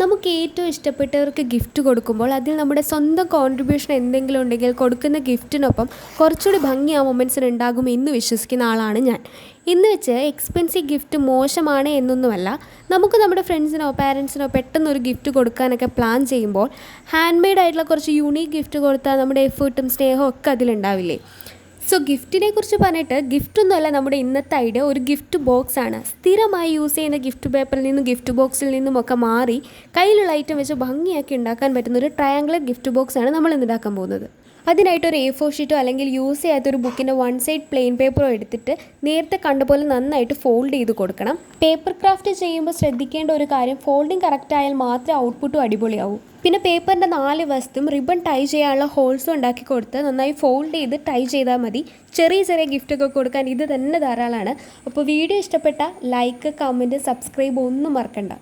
നമുക്ക് ഏറ്റവും ഇഷ്ടപ്പെട്ടവർക്ക് ഗിഫ്റ്റ് കൊടുക്കുമ്പോൾ അതിൽ നമ്മുടെ സ്വന്തം കോൺട്രിബ്യൂഷൻ എന്തെങ്കിലും ഉണ്ടെങ്കിൽ കൊടുക്കുന്ന ഗിഫ്റ്റിനൊപ്പം കുറച്ചുകൂടി ഭംഗി ആ മൊമെൻറ്റ്സിന് ഉണ്ടാകും എന്ന് വിശ്വസിക്കുന്ന ആളാണ് ഞാൻ. എന്ന് വെച്ച് എക്സ്പെൻസീവ് ഗിഫ്റ്റ് മോശമാണ് എന്നൊന്നുമല്ല. നമുക്ക് നമ്മുടെ ഫ്രണ്ട്സിനോ പാരൻസിനോ പെട്ടെന്നൊരു ഗിഫ്റ്റ് കൊടുക്കാനൊക്കെ പ്ലാൻ ചെയ്യുമ്പോൾ ഹാൻഡ് മെയ്ഡ് ആയിട്ടുള്ള കുറച്ച് യൂണീക്ക് ഗിഫ്റ്റ് കൊടുത്താൽ നമ്മുടെ എഫേർട്ടും സ്നേഹവും ഒക്കെ അതിലുണ്ടാവില്ലേ. സോ ഗിഫ്റ്റിനെ കുറിച്ച് പറഞ്ഞിട്ട് ഗിഫ്റ്റൊന്നുമല്ല നമ്മുടെ ഇന്നത്തെ ഐഡിയ, ഒരു ഗിഫ്റ്റ് ബോക്സാണ്. സ്ഥിരമായി യൂസ് ചെയ്യുന്ന ഗിഫ്റ്റ് പേപ്പറിൽ നിന്നും ഗിഫ്റ്റ് ബോക്സിൽ നിന്നുമൊക്കെ മാറി കയ്യിലുള്ള ഐറ്റം വെച്ച് ഭംഗിയാക്കി ഉണ്ടാക്കാൻ പറ്റുന്ന ഒരു ട്രയാങ്കുലർ ഗിഫ്റ്റ് ബോക്സാണ് നമ്മൾ ഇന്ന് ഉണ്ടാക്കാൻ പോകുന്നത്. അതിനായിട്ട് ഒരു A4 ഷീറ്റോ അല്ലെങ്കിൽ യൂസ് ചെയ്യാത്തൊരു ബുക്കിൻ്റെ 1 സൈഡ് പ്ലെയിൻ പേപ്പറോ എടുത്തിട്ട് നേരത്തെ കണ്ട പോലെ നന്നായിട്ട് ഫോൾഡ് ചെയ്ത് കൊടുക്കണം. പേപ്പർ ക്രാഫ്റ്റ് ചെയ്യുമ്പോൾ ശ്രദ്ധിക്കേണ്ട ഒരു കാര്യം, ഫോൾഡിങ് കറക്റ്റ് ആയാൽ മാത്രമേ ഔട്ട്പുട്ടും അടിപൊളിയാവൂ. പിന്നെ പേപ്പറിൻ്റെ 4 വശത്തും റിബൺ ടൈ ചെയ്യാനുള്ള ഹോൾസും ഉണ്ടാക്കി കൊടുത്ത് നന്നായി ഫോൾഡ് ചെയ്ത് ടൈ ചെയ്താൽ മതി. ചെറിയ ചെറിയ ഗിഫ്റ്റൊക്കെ കൊടുക്കാൻ ഇത് തന്നെ ധാരാളമാണ്. അപ്പോൾ വീഡിയോ ഇഷ്ടപ്പെട്ട ലൈക്ക്, കമൻറ്റ്, സബ്സ്ക്രൈബ് ഒന്നും മറക്കണ്ട.